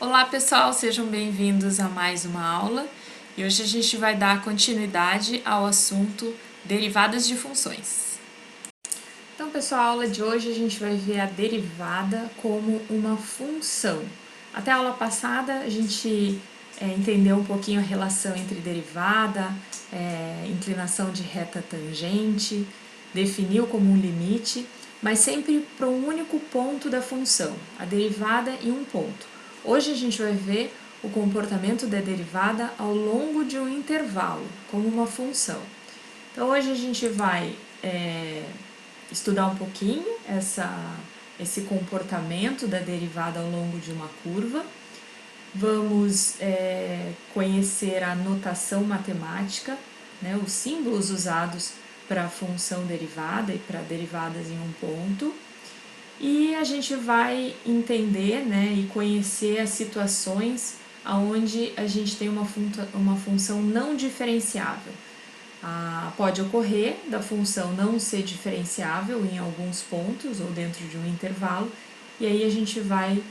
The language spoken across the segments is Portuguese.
Olá pessoal, sejam bem-vindos a mais uma aula e hoje a gente vai dar continuidade ao assunto derivadas de funções. Então pessoal, a aula de hoje a gente vai ver a derivada como uma função. Até a aula passada a gente entendeu um pouquinho a relação entre derivada, inclinação de reta tangente, definiu como um limite, mas sempre para um único ponto da função, a derivada em um ponto. Hoje a gente vai ver o comportamento da derivada ao longo de um intervalo, como uma função. Então hoje a gente vai estudar um pouquinho esse comportamento da derivada ao longo de uma curva. Vamos conhecer a notação matemática, né, os símbolos usados para a função derivada e para derivadas em um ponto. E a gente vai entender, né, e conhecer as situações onde a gente tem uma função não diferenciável. Pode ocorrer da função não ser diferenciável em alguns pontos ou dentro de um intervalo, e aí a gente vai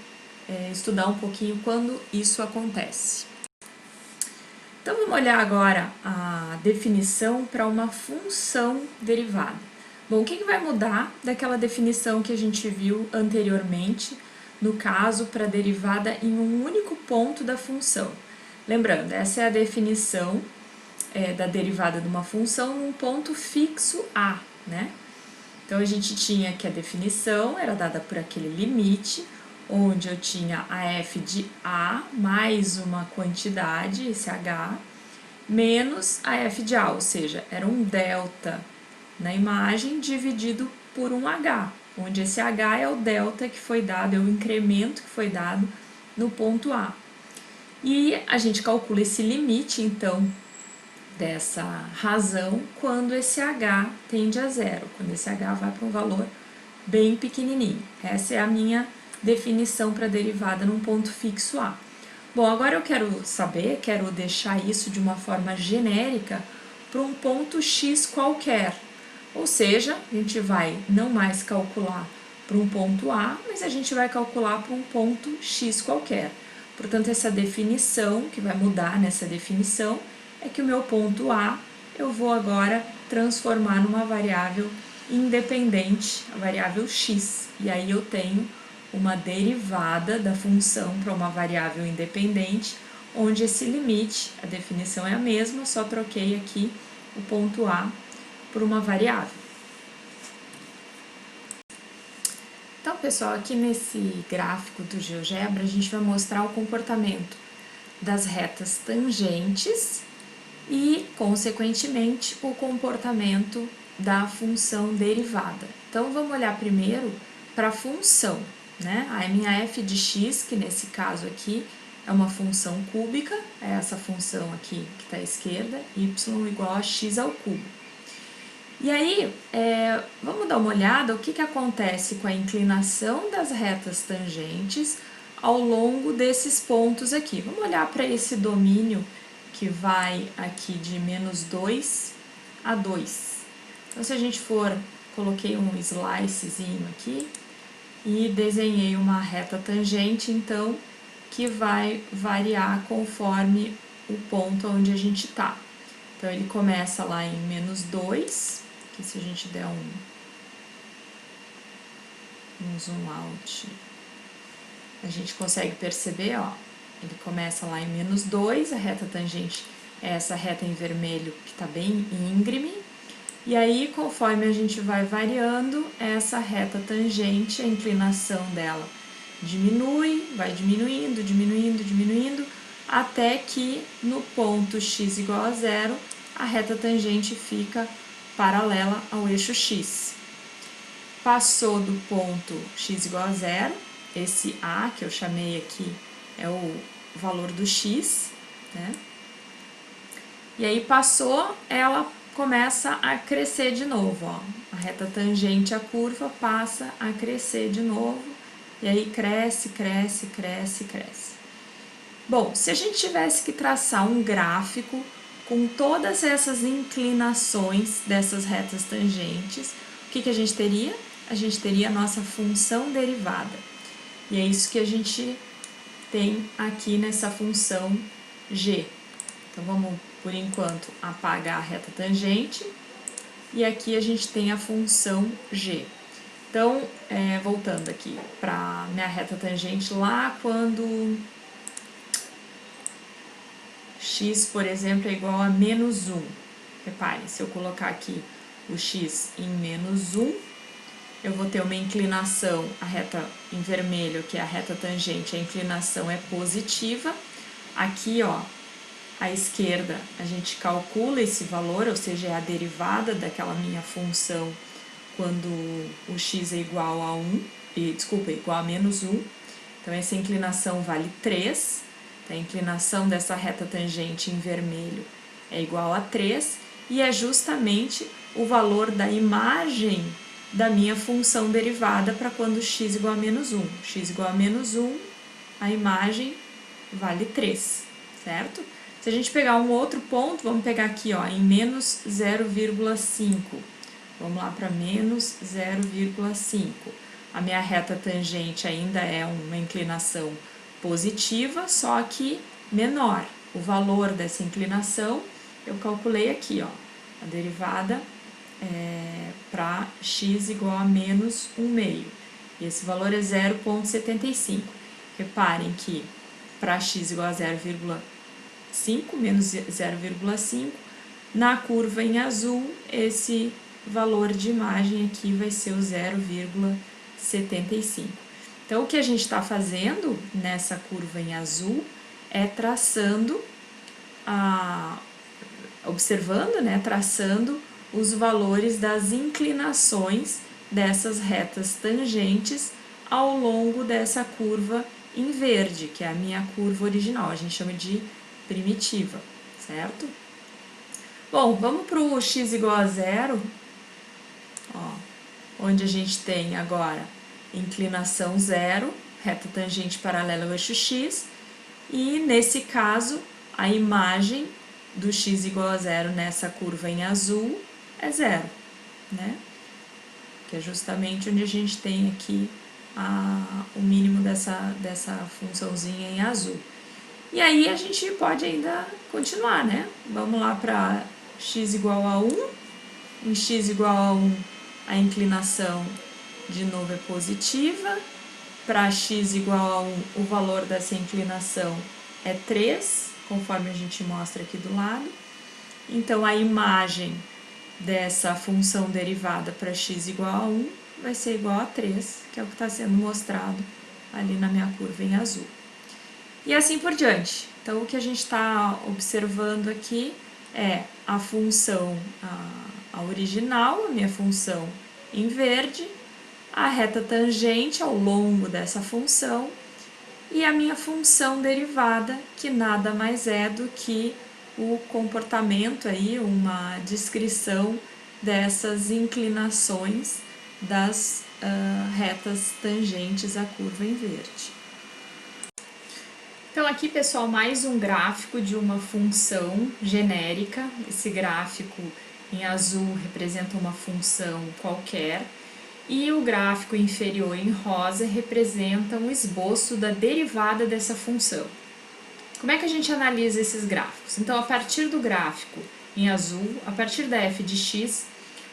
estudar um pouquinho quando isso acontece. Então vamos olhar agora a definição para uma função derivada. Bom, o que vai mudar daquela definição que a gente viu anteriormente, no caso, para a derivada em um único ponto da função? Lembrando, essa é a definição da derivada de uma função num ponto fixo A, né? Então, a gente tinha que a definição era dada por aquele limite, onde eu tinha a f de A mais uma quantidade, esse H, menos a f de A, ou seja, era um delta na imagem dividido por um H, onde esse H é o delta que foi dado, é o incremento que foi dado no ponto A. E a gente calcula esse limite, então, dessa razão quando esse H tende a zero, quando esse H vai para um valor bem pequenininho. Essa é a minha definição para a derivada num ponto fixo A. Bom, agora eu quero deixar isso de uma forma genérica para um ponto x qualquer. Ou seja, a gente vai não mais calcular para um ponto A, mas a gente vai calcular para um ponto x qualquer. Portanto, essa definição, que vai mudar nessa definição, é que o meu ponto A eu vou agora transformar numa variável independente, a variável x. E aí eu tenho uma derivada da função para uma variável independente, onde esse limite, a definição é a mesma, só troquei aqui o ponto A por uma variável. Então, pessoal, aqui nesse gráfico do GeoGebra, a gente vai mostrar o comportamento das retas tangentes e, consequentemente, o comportamento da função derivada. Então, vamos olhar primeiro para a função, né? A minha f de x, que nesse caso aqui é uma função cúbica, é essa função aqui que está à esquerda, y igual a x ao cubo. E aí, vamos dar uma olhada o que acontece com a inclinação das retas tangentes ao longo desses pontos aqui. Vamos olhar para esse domínio que vai aqui de menos 2 a 2. Então, se a gente coloquei um slicezinho aqui e desenhei uma reta tangente, então, que vai variar conforme o ponto onde a gente está. Então, ele começa lá em menos 2, que se a gente der um zoom out, a gente consegue perceber, ó, ele começa lá em menos 2, a reta tangente é essa reta em vermelho que está bem íngreme, e aí, conforme a gente vai variando, essa reta tangente, a inclinação dela diminui, vai diminuindo, diminuindo, diminuindo, até que no ponto x igual a zero, a reta tangente fica paralela ao eixo x. Passou do ponto x igual a zero, esse A que eu chamei aqui é o valor do x, né? E aí passou, ela começa a crescer de novo, ó. A reta tangente à curva passa a crescer de novo, e aí cresce, cresce, cresce, cresce. Bom, se a gente tivesse que traçar um gráfico com todas essas inclinações dessas retas tangentes, o que a gente teria? A gente teria a nossa função derivada. E é isso que a gente tem aqui nessa função g. Então, vamos, por enquanto, apagar a reta tangente. E aqui a gente tem a função g. Então, voltando aqui para minha reta tangente lá quando x, por exemplo, é igual a menos 1. Reparem, se eu colocar aqui o x em menos 1, eu vou ter uma inclinação, a reta em vermelho, que é a reta tangente, a inclinação é positiva. Aqui, ó, à esquerda, a gente calcula esse valor, ou seja, é a derivada daquela minha função quando o x é igual a 1, igual a menos 1. Então, essa inclinação vale 3. Então, a inclinação dessa reta tangente em vermelho é igual a 3, e é justamente o valor da imagem da minha função derivada para quando x igual a menos 1. X igual a menos 1, a imagem vale 3, certo? Se a gente pegar um outro ponto, vamos pegar aqui, ó, em menos 0,5. Vamos lá para menos 0,5. A minha reta tangente ainda é uma inclinação positiva, só que menor. O valor dessa inclinação eu calculei aqui, ó, a derivada para x igual a menos 1/2. E esse valor é 0,75. Reparem que para x igual a 0,5, menos 0,5, na curva em azul, esse valor de imagem aqui vai ser o 0,75. Então, o que a gente está fazendo nessa curva em azul é traçando, observando, né, traçando os valores das inclinações dessas retas tangentes ao longo dessa curva em verde, que é a minha curva original, a gente chama de primitiva, certo? Bom, vamos para o x igual a 0, ó, onde a gente tem agora inclinação 0, reta tangente paralela ao eixo x, e nesse caso a imagem do x igual a 0 nessa curva em azul é 0, né? Que é justamente onde a gente tem aqui o mínimo dessa funçãozinha em azul. E aí a gente pode ainda continuar, né? Vamos lá para x igual a 1. Em x igual a 1, a inclinação de novo é positiva. Para x igual a 1, o valor dessa inclinação é 3, conforme a gente mostra aqui do lado. Então, a imagem dessa função derivada para x igual a 1 vai ser igual a 3, que é o que está sendo mostrado ali na minha curva em azul. E assim por diante. Então, o que a gente está observando aqui é a função, a original, a minha função em verde, a reta tangente ao longo dessa função e a minha função derivada, que nada mais é do que o comportamento aí, uma descrição dessas inclinações das retas tangentes à curva em verde. Então aqui, pessoal, mais um gráfico de uma função genérica. Esse gráfico em azul representa uma função qualquer e o gráfico inferior em rosa representa um esboço da derivada dessa função. Como é que a gente analisa esses gráficos? Então, a partir do gráfico em azul, a partir da f de x,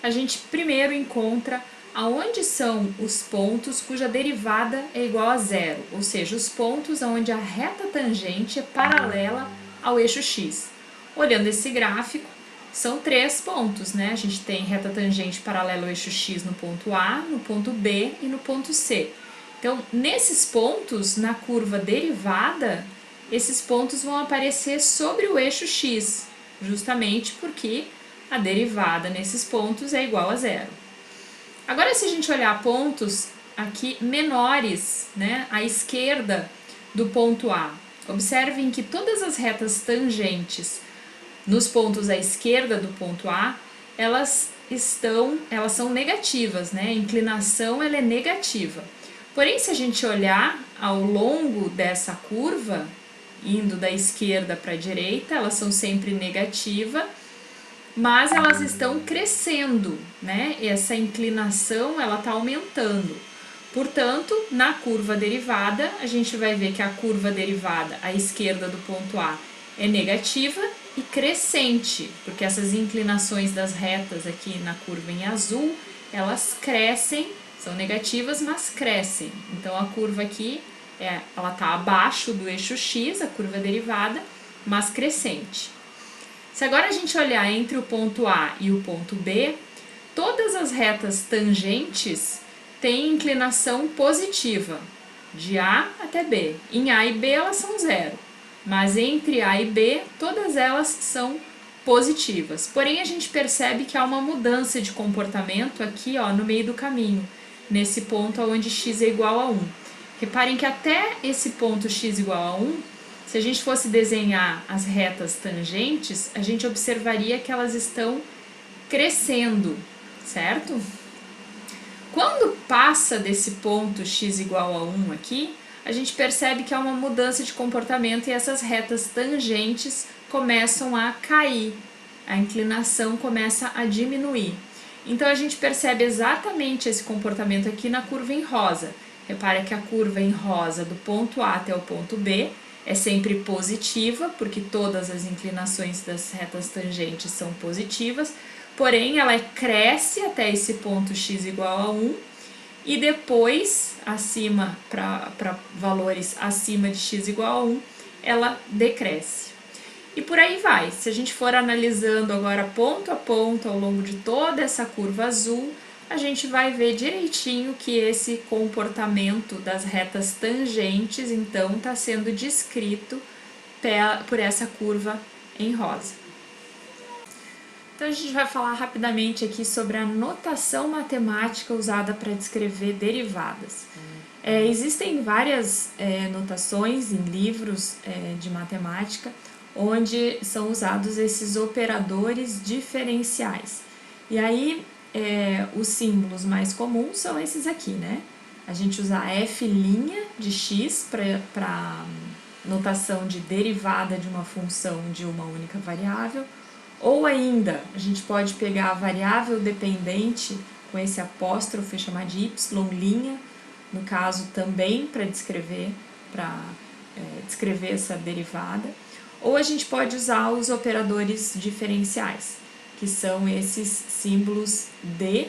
a gente primeiro encontra aonde são os pontos cuja derivada é igual a 0, ou seja, os pontos onde a reta tangente é paralela ao eixo x. Olhando esse gráfico, são 3 pontos, né? A gente tem reta tangente paralela ao eixo x no ponto A, no ponto B e no ponto C. Então, nesses pontos, na curva derivada, esses pontos vão aparecer sobre o eixo x, justamente porque a derivada nesses pontos é igual a 0. Agora, se a gente olhar pontos aqui menores, né, à esquerda do ponto A, observem que todas as retas tangentes nos pontos à esquerda do ponto A, elas são negativas, né? A inclinação ela é negativa. Porém, se a gente olhar ao longo dessa curva, indo da esquerda para a direita, elas são sempre negativas, mas elas estão crescendo, né? Essa inclinação ela está aumentando. Portanto, na curva derivada, a gente vai ver que a curva derivada à esquerda do ponto A é negativa e crescente, porque essas inclinações das retas aqui na curva em azul, elas crescem, são negativas, mas crescem. Então, a curva aqui, ela está abaixo do eixo X, a curva derivada, mas crescente. Se agora a gente olhar entre o ponto A e o ponto B, todas as retas tangentes têm inclinação positiva, de A até B. Em A e B elas são zero, mas entre A e B todas elas são positivas. Porém, a gente percebe que há uma mudança de comportamento aqui, ó, no meio do caminho, nesse ponto onde x é igual a 1. Reparem que até esse ponto x igual a 1, se a gente fosse desenhar as retas tangentes, a gente observaria que elas estão crescendo, certo? Quando passa desse ponto x igual a 1 aqui, a gente percebe que há uma mudança de comportamento e essas retas tangentes começam a cair, a inclinação começa a diminuir. Então, a gente percebe exatamente esse comportamento aqui na curva em rosa. Repare que a curva em rosa do ponto A até o ponto B é sempre positiva, porque todas as inclinações das retas tangentes são positivas, porém ela cresce até esse ponto x igual a 1 e depois, acima para valores acima de x igual a 1, ela decresce. E por aí vai. Se a gente for analisando agora ponto a ponto ao longo de toda essa curva azul, a gente vai ver direitinho que esse comportamento das retas tangentes, então, está sendo descrito por essa curva em rosa. Então, a gente vai falar rapidamente aqui sobre a notação matemática usada para descrever derivadas. Existem várias notações em livros de matemática onde são usados esses operadores diferenciais. E aí, os símbolos mais comuns são esses aqui, né? A gente usa f' de x para notação de derivada de uma função de uma única variável, ou ainda a gente pode pegar a variável dependente com esse apóstrofe, chamar de y', no caso também para descrever essa derivada, ou a gente pode usar os operadores diferenciais, que são esses símbolos d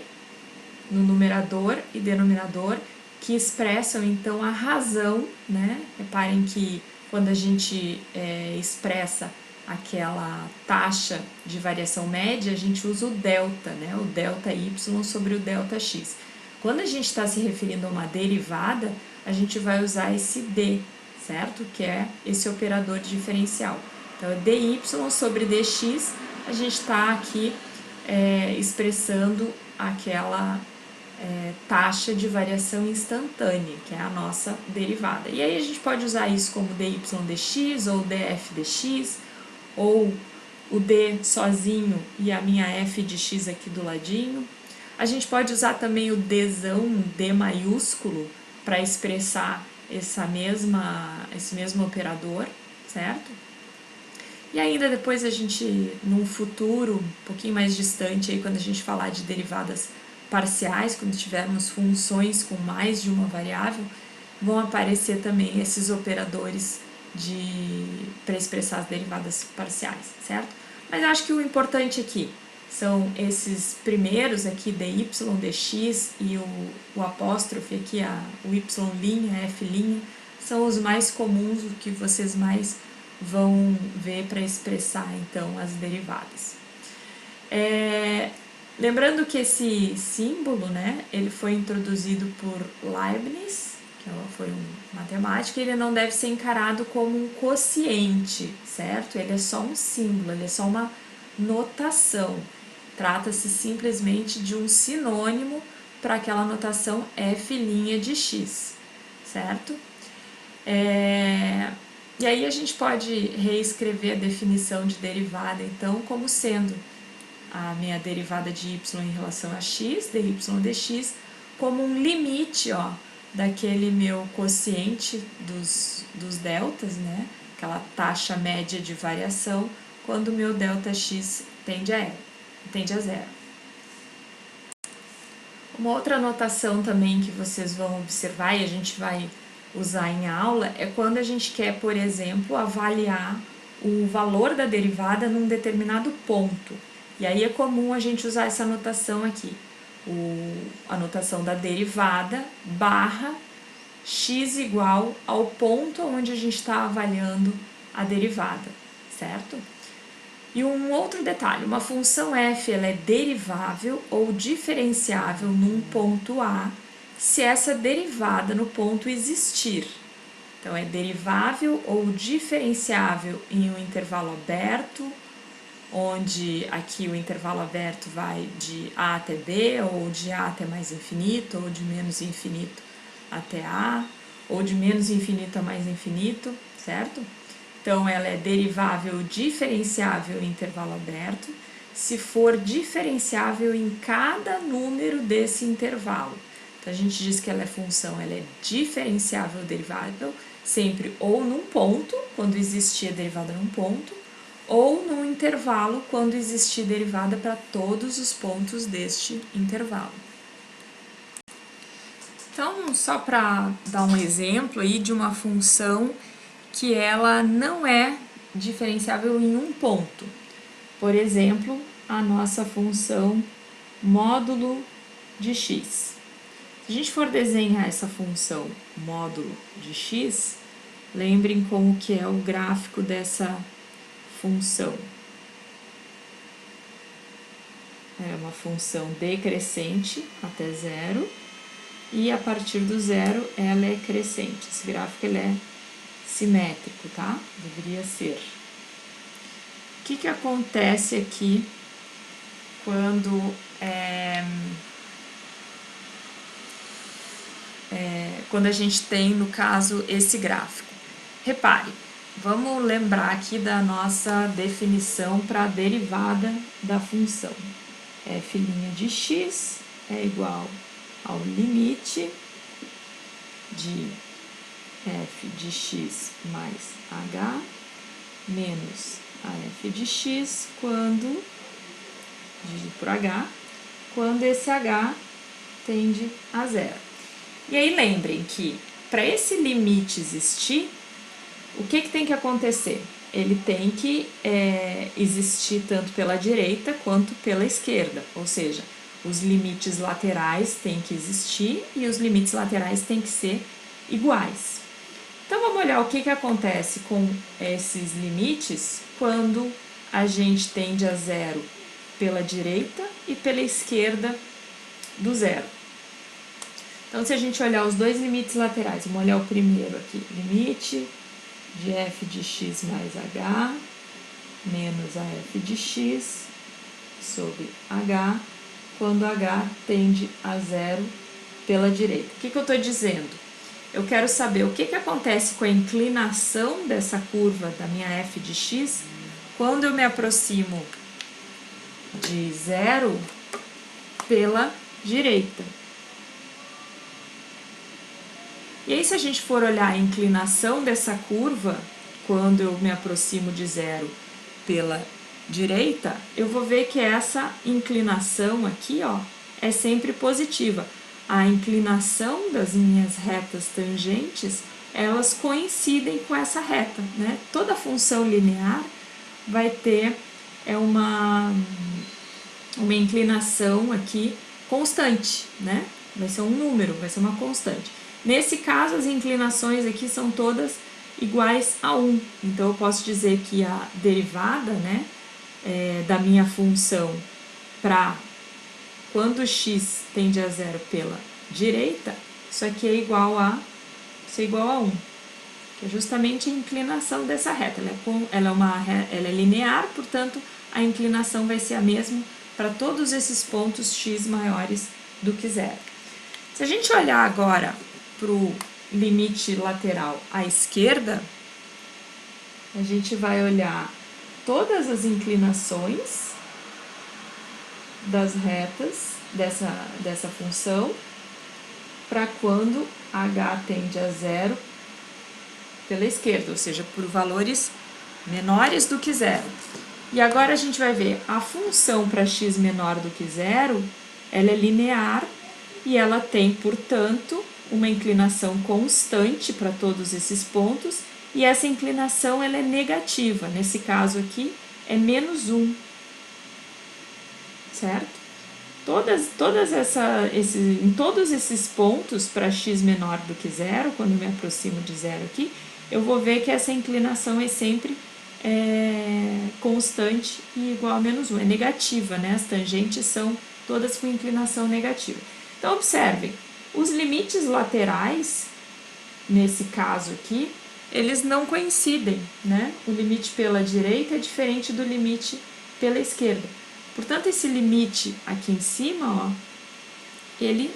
no numerador e denominador, que expressam então a razão, né? Reparem que quando a gente expressa aquela taxa de variação média, a gente usa o delta, né? O delta y sobre o delta x. Quando a gente está se referindo a uma derivada, a gente vai usar esse d, certo? Que é esse operador diferencial. Então, é dy sobre dx, a gente está aqui expressando aquela taxa de variação instantânea, que é a nossa derivada. E aí a gente pode usar isso como dy dx ou df dx, ou o d sozinho e a minha f de x aqui do ladinho. A gente pode usar também o dzão, um d maiúsculo, para expressar esse mesmo operador, certo? E ainda depois a gente, num futuro um pouquinho mais distante, aí, quando a gente falar de derivadas parciais, quando tivermos funções com mais de uma variável, vão aparecer também esses operadores para expressar as derivadas parciais, certo? Mas eu acho que o importante aqui são esses primeiros aqui, dy, dx e o apóstrofe aqui, o y', a f', são os mais comuns, o que vocês mais vão ver para expressar então as derivadas. Lembrando que esse símbolo, né, ele foi introduzido por Leibniz, que foi um matemático, e ele não deve ser encarado como um quociente, certo? Ele é só um símbolo, ele é só uma notação. Trata-se simplesmente de um sinônimo para aquela notação f' de x, certo? E aí a gente pode reescrever a definição de derivada, então, como sendo a minha derivada de y em relação a x, dy dx, como um limite, ó, daquele meu quociente dos deltas, né? Aquela taxa média de variação, quando o meu delta x tende a zero. Uma outra anotação também que vocês vão observar e a gente vai usar em aula é quando a gente quer, por exemplo, avaliar o valor da derivada num determinado ponto. E aí é comum a gente usar essa anotação aqui, a anotação da derivada barra x igual ao ponto onde a gente está avaliando a derivada, certo? E um outro detalhe, uma função f ela é derivável ou diferenciável num ponto A se essa derivada no ponto existir. Então, é derivável ou diferenciável em um intervalo aberto, onde aqui o intervalo aberto vai de A até B, ou de A até mais infinito, ou de menos infinito até A, ou de menos infinito a mais infinito, certo? Então, ela é derivável ou diferenciável em intervalo aberto, se for diferenciável em cada número desse intervalo. Então, a gente diz que ela é diferenciável ou derivável sempre ou num ponto, quando existir a derivada num ponto, ou num intervalo, quando existir derivada para todos os pontos deste intervalo. Então, só para dar um exemplo aí de uma função que ela não é diferenciável em um ponto. Por exemplo, a nossa função módulo de x. Se a gente for desenhar essa função módulo de x, lembrem como que é o gráfico dessa função. É uma função decrescente até zero, e a partir do zero ela é crescente. Esse gráfico ele é simétrico, tá? Deveria ser. O que acontece aqui quando quando a gente tem, no caso, esse gráfico? Repare, vamos lembrar aqui da nossa definição para a derivada da função. F' de x é igual ao limite de f de x mais h menos a f de x quando, dividido por h, quando esse h tende a zero. E aí lembrem que para esse limite existir, o que tem que acontecer? Ele tem que existir tanto pela direita quanto pela esquerda, ou seja, os limites laterais têm que existir e os limites laterais têm que ser iguais. Então, vamos olhar o que acontece com esses limites quando a gente tende a zero pela direita e pela esquerda do zero. Então, se a gente olhar os dois limites laterais, vamos olhar o primeiro aqui, limite de f de x mais h menos a f de x sobre h, quando h tende a zero pela direita. O que eu estou dizendo? Eu quero saber o que acontece com a inclinação dessa curva da minha f de x quando eu me aproximo de zero pela direita. E aí, se a gente for olhar a inclinação dessa curva, quando eu me aproximo de zero pela direita, eu vou ver que essa inclinação aqui, ó, é sempre positiva. A inclinação das minhas retas tangentes, elas coincidem com essa reta, né? Toda função linear vai ter uma inclinação aqui constante, né? Vai ser um número, vai ser uma constante. Nesse caso, as inclinações aqui são todas iguais a 1. Então, eu posso dizer que a derivada, né, da minha função para quando x tende a zero pela direita, isso aqui é igual a 1. Que é justamente a inclinação dessa reta. Ela é linear, portanto, a inclinação vai ser a mesma para todos esses pontos x maiores do que zero. Se a gente olhar agora para o limite lateral à esquerda, a gente vai olhar todas as inclinações das retas dessa função para quando h tende a zero pela esquerda, ou seja, por valores menores do que zero. E agora a gente vai ver a função para x menor do que zero, ela é linear e ela tem, portanto, uma inclinação constante para todos esses pontos, e essa inclinação ela é negativa, nesse caso aqui é menos 1, certo? Em todos esses pontos, para x menor do que zero, quando eu me aproximo de zero aqui, eu vou ver que essa inclinação é sempre constante e igual a menos 1, é negativa, né? As tangentes são todas com inclinação negativa. Então, observem, os limites laterais, nesse caso aqui, eles não coincidem, né? O limite pela direita é diferente do limite pela esquerda. Portanto, esse limite aqui em cima, ó, ele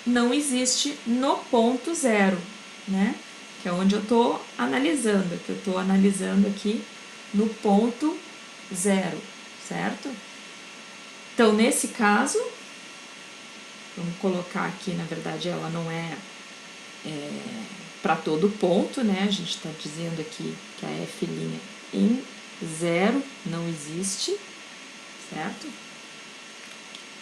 não existe no ponto zero, né? Que é onde eu estou analisando, que eu estou analisando aqui no ponto zero, certo? Então, nesse caso, vamos colocar aqui, na verdade, ela não é para todo ponto, né? A gente está dizendo aqui que a F' em zero não existe, certo?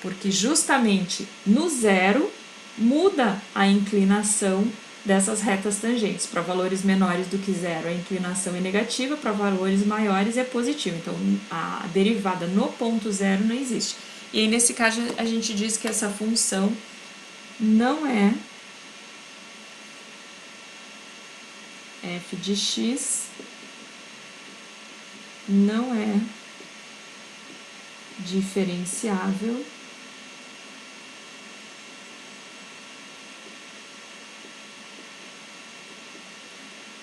Porque justamente no zero muda a inclinação dessas retas tangentes. Para valores menores do que zero, a inclinação é negativa, para valores maiores é positiva. Então, a derivada no ponto zero não existe. E aí, nesse caso, a gente diz que essa função não é f de x, não é diferenciável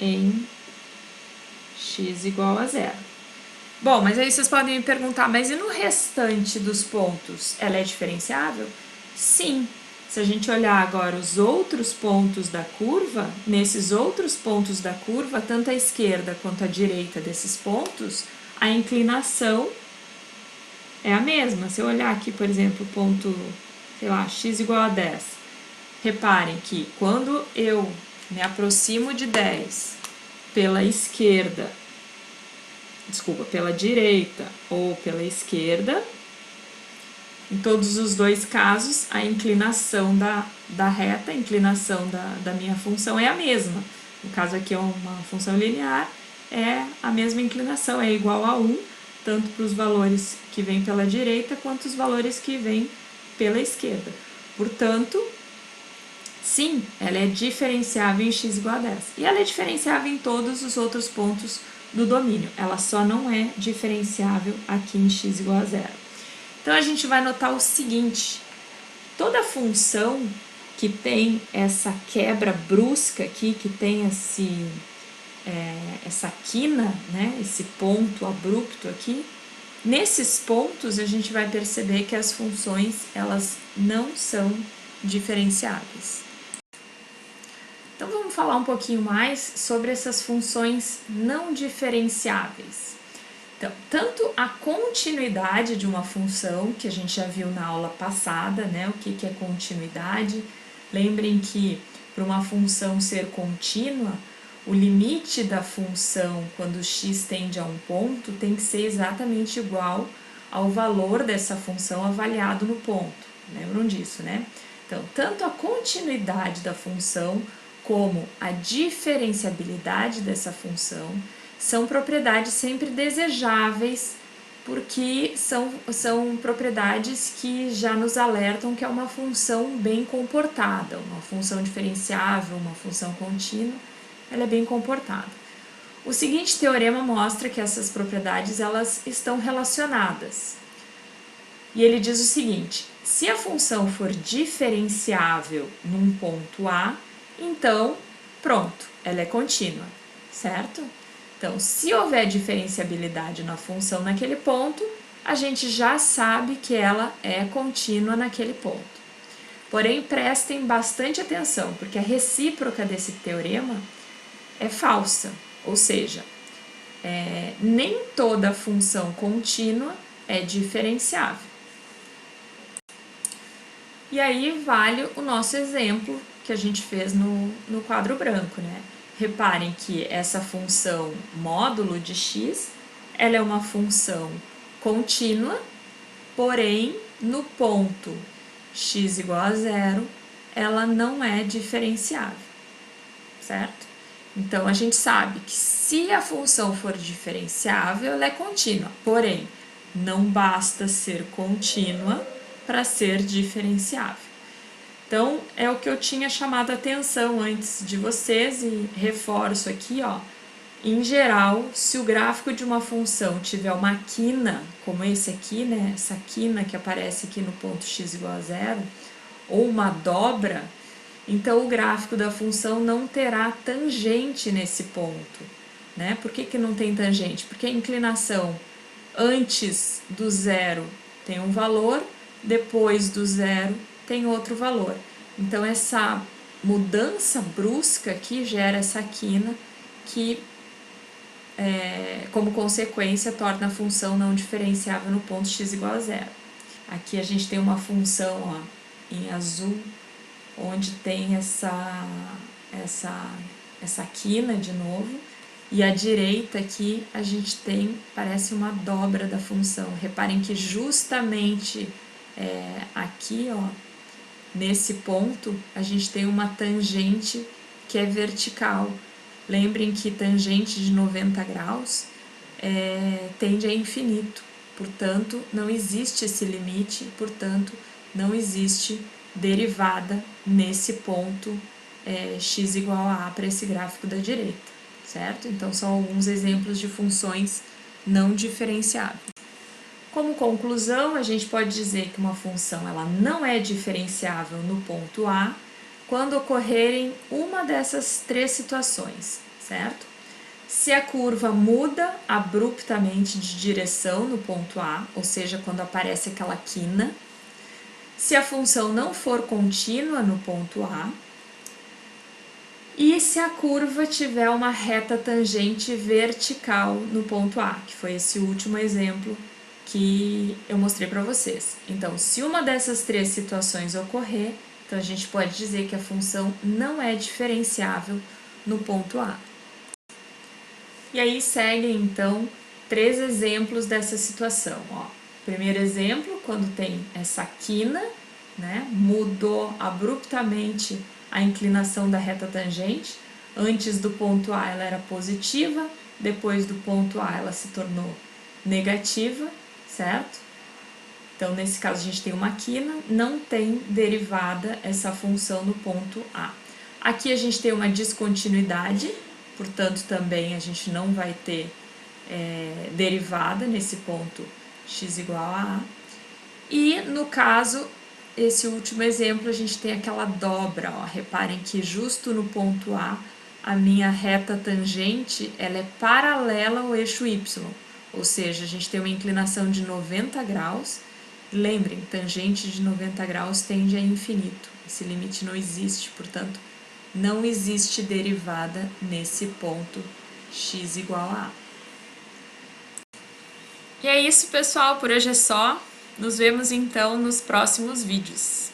em x igual a zero. Bom, mas aí vocês podem me perguntar, mas e no restante dos pontos, ela é diferenciável? Sim. Se a gente olhar agora os outros pontos da curva, nesses outros pontos da curva, tanto a esquerda quanto a direita desses pontos, a inclinação é a mesma. Se eu olhar aqui, por exemplo, o ponto, sei lá, x igual a 10, reparem que quando eu me aproximo de 10 pela esquerda, pela direita ou pela esquerda, em todos os dois casos, a inclinação da reta, a inclinação da minha função é a mesma. No caso aqui é uma função linear, é a mesma inclinação, é igual a 1, tanto para os valores que vêm pela direita quanto os valores que vêm pela esquerda. Portanto, sim, ela é diferenciável em x igual a 10. E ela é diferenciável em todos os outros pontos do domínio. Ela só não é diferenciável aqui em x igual a 0. Então, a gente vai notar o seguinte: toda função que tem essa quebra brusca aqui, que tem essa quina, né, esse ponto abrupto aqui, nesses pontos a gente vai perceber que as funções elas não são diferenciáveis. Então, vamos falar um pouquinho mais sobre essas funções não diferenciáveis. Então, tanto a continuidade de uma função, que a gente já viu na aula passada, né? O que é continuidade? Lembrem que para uma função ser contínua, o limite da função, quando x tende a um ponto, tem que ser exatamente igual ao valor dessa função avaliado no ponto. Lembram disso, né? Então, tanto a continuidade da função como a diferenciabilidade dessa função são propriedades sempre desejáveis, porque são propriedades que já nos alertam que é uma função bem comportada, uma função diferenciável, uma função contínua, ela é bem comportada. O seguinte teorema mostra que essas propriedades elas estão relacionadas. E ele diz o seguinte: se a função for diferenciável num ponto A, então, pronto, ela é contínua, certo? Então, se houver diferenciabilidade na função naquele ponto, a gente já sabe que ela é contínua naquele ponto. Porém, prestem bastante atenção, porque a recíproca desse teorema é falsa, ou seja, nem toda função contínua é diferenciável. E aí vale o nosso exemplo que a gente fez no quadro branco, né? Reparem que essa função módulo de x, ela é uma função contínua, porém, no ponto x igual a 0, ela não é diferenciável, certo? Então, a gente sabe que se a função for diferenciável, ela é contínua, porém, não basta ser contínua para ser diferenciável. Então, é o que eu tinha chamado a atenção antes de vocês e reforço aqui, ó. Em geral, se o gráfico de uma função tiver uma quina, como esse aqui, né, essa quina que aparece aqui no ponto x igual a zero, ou uma dobra, então o gráfico da função não terá tangente nesse ponto, né? Por que não tem tangente? Porque a inclinação antes do zero tem um valor, depois do zero tem outro valor. Então essa mudança brusca aqui gera essa quina que, como consequência, torna a função não diferenciável no ponto x igual a zero. Aqui a gente tem uma função, ó, em azul, onde tem essa quina de novo, e à direita aqui a gente tem, parece uma dobra da função. Reparem que justamente aqui, ó, nesse ponto, a gente tem uma tangente que é vertical. Lembrem que tangente de 90 graus tende a infinito, portanto, não existe esse limite, portanto, não existe derivada nesse ponto x igual a a para esse gráfico da direita, certo? Então, são alguns exemplos de funções não diferenciáveis. Como conclusão, a gente pode dizer que uma função ela não é diferenciável no ponto A quando ocorrerem uma dessas três situações, certo? Se a curva muda abruptamente de direção no ponto A, ou seja, quando aparece aquela quina, se a função não for contínua no ponto A, e se a curva tiver uma reta tangente vertical no ponto A, que foi esse último exemplo que eu mostrei para vocês. Então, se uma dessas três situações ocorrer, então a gente pode dizer que a função não é diferenciável no ponto A. E aí seguem, então, três exemplos dessa situação. Ó. Primeiro exemplo, quando tem essa quina, né, mudou abruptamente a inclinação da reta tangente. Antes do ponto A ela era positiva, depois do ponto A ela se tornou negativa, certo? Então, nesse caso, a gente tem uma quina, não tem derivada essa função no ponto A. Aqui a gente tem uma descontinuidade, portanto, também a gente não vai ter derivada nesse ponto x igual a A. E, no caso, esse último exemplo, a gente tem aquela dobra, ó. Reparem que justo no ponto a minha reta tangente ela é paralela ao eixo y, ou seja, a gente tem uma inclinação de 90 graus. Lembrem, tangente de 90 graus tende a infinito, esse limite não existe, portanto, não existe derivada nesse ponto x igual a A. E é isso, pessoal, por hoje é só. Nos vemos então nos próximos vídeos.